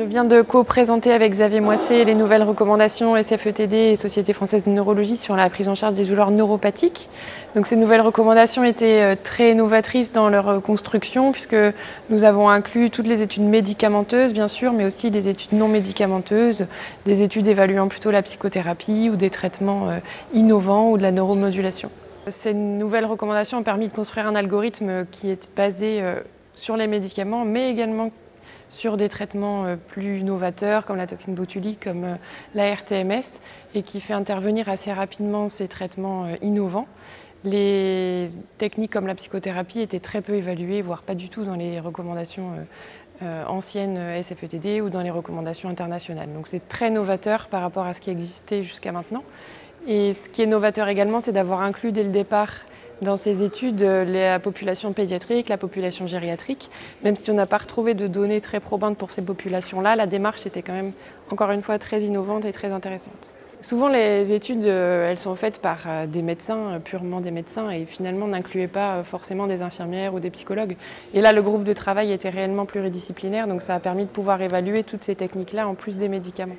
viens de co-présenter avec Xavier Moissé les nouvelles recommandations SFETD et Société française de neurologie sur la prise en charge des douleurs neuropathiques. Donc, ces nouvelles recommandations étaient très novatrices dans leur construction puisque nous avons inclus toutes les études médicamenteuses bien sûr, mais aussi des études non médicamenteuses, des études évaluant plutôt la psychothérapie ou des traitements innovants ou de la neuromodulation. Ces nouvelles recommandations ont permis de construire un algorithme qui est basé sur les médicaments mais également sur des traitements plus novateurs comme la toxine botulique, comme la RTMS et qui fait intervenir assez rapidement ces traitements innovants. Les techniques comme la psychothérapie étaient très peu évaluées, voire pas du tout dans les recommandations anciennes SFETD ou dans les recommandations internationales. Donc c'est très novateur par rapport à ce qui existait jusqu'à maintenant. Et ce qui est novateur également, c'est d'avoir inclus dès le départ dans ces études la population pédiatrique, la population gériatrique. Même si on n'a pas retrouvé de données très probantes pour ces populations-là, la démarche était quand même, encore une fois, très innovante et très intéressante. Souvent, les études, elles sont faites par des médecins, purement des médecins, et finalement n'incluaient pas forcément des infirmières ou des psychologues. Et là, le groupe de travail était réellement pluridisciplinaire, donc ça a permis de pouvoir évaluer toutes ces techniques-là en plus des médicaments.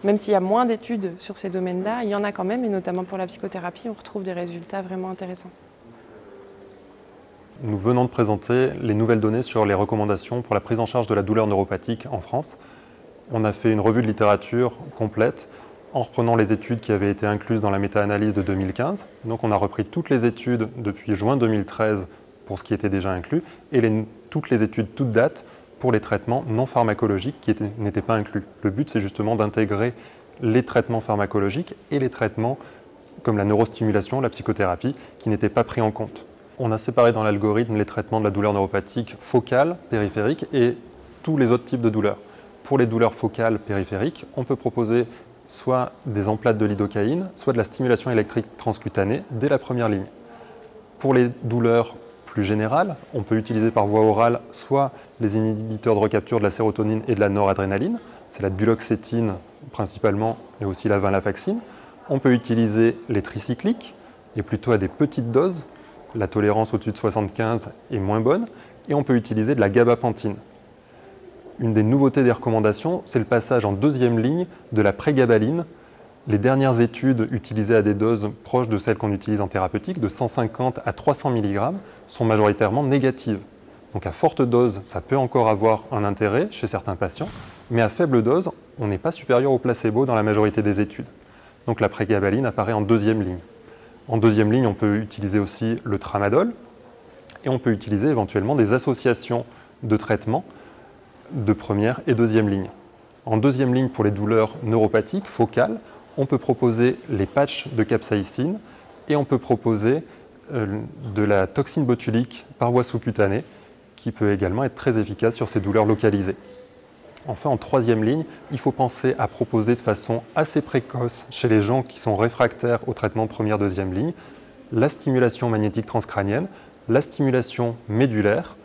Même s'il y a moins d'études sur ces domaines-là, il y en a quand même, et notamment pour la psychothérapie, on retrouve des résultats vraiment intéressants. Nous venons de présenter les nouvelles données sur les recommandations pour la prise en charge de la douleur neuropathique en France. On a fait une revue de littérature complète en reprenant les études qui avaient été incluses dans la méta-analyse de 2015. Donc on a repris toutes les études depuis juin 2013 pour ce qui était déjà inclus et toutes les études toutes dates pour les traitements non pharmacologiques qui n'étaient pas inclus. Le but, c'est justement d'intégrer les traitements pharmacologiques et les traitements comme la neurostimulation, la psychothérapie, qui n'étaient pas pris en compte. On a séparé dans l'algorithme les traitements de la douleur neuropathique focale, périphérique et tous les autres types de douleurs. Pour les douleurs focales périphériques, on peut proposer soit des emplates de lidocaïne, soit de la stimulation électrique transcutanée dès la première ligne. Pour les douleurs plus générales, on peut utiliser par voie orale soit les inhibiteurs de recapture de la sérotonine et de la noradrénaline, c'est la duloxétine principalement, et aussi la venlafaxine. On peut utiliser les tricycliques, et plutôt à des petites doses, la tolérance au-dessus de 75 est moins bonne, et on peut utiliser de la gabapentine. Une des nouveautés des recommandations, c'est le passage en deuxième ligne de la prégabaline. Les dernières études utilisées à des doses proches de celles qu'on utilise en thérapeutique, de 150 à 300 mg, sont majoritairement négatives. Donc à forte dose, ça peut encore avoir un intérêt chez certains patients, mais à faible dose, on n'est pas supérieur au placebo dans la majorité des études. Donc la prégabaline apparaît en deuxième ligne. En deuxième ligne, on peut utiliser aussi le tramadol, et on peut utiliser éventuellement des associations de traitements de première et deuxième ligne. En deuxième ligne, pour les douleurs neuropathiques focales, on peut proposer les patchs de capsaïcine et on peut proposer de la toxine botulique par voie sous-cutanée qui peut également être très efficace sur ces douleurs localisées. Enfin, en troisième ligne, il faut penser à proposer de façon assez précoce chez les gens qui sont réfractaires au traitement de première-deuxième ligne la stimulation magnétique transcrânienne, la stimulation médulaire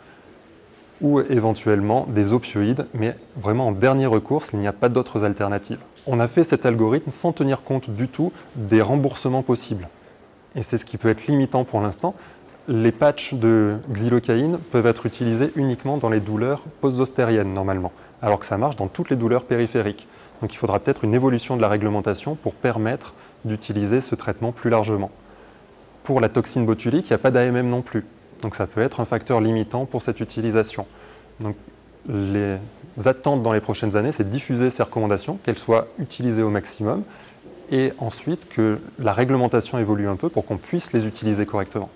ou éventuellement des opioïdes, mais vraiment en dernier recours s'il n'y a pas d'autres alternatives. On a fait cet algorithme sans tenir compte du tout des remboursements possibles. Et c'est ce qui peut être limitant pour l'instant. Les patchs de xylocaïne peuvent être utilisés uniquement dans les douleurs post-zostériennes normalement, alors que ça marche dans toutes les douleurs périphériques. Donc il faudra peut-être une évolution de la réglementation pour permettre d'utiliser ce traitement plus largement. Pour la toxine botulique, il n'y a pas d'AMM non plus. Donc ça peut être un facteur limitant pour cette utilisation. Donc les attentes dans les prochaines années, c'est de diffuser ces recommandations, qu'elles soient utilisées au maximum, et ensuite que la réglementation évolue un peu pour qu'on puisse les utiliser correctement.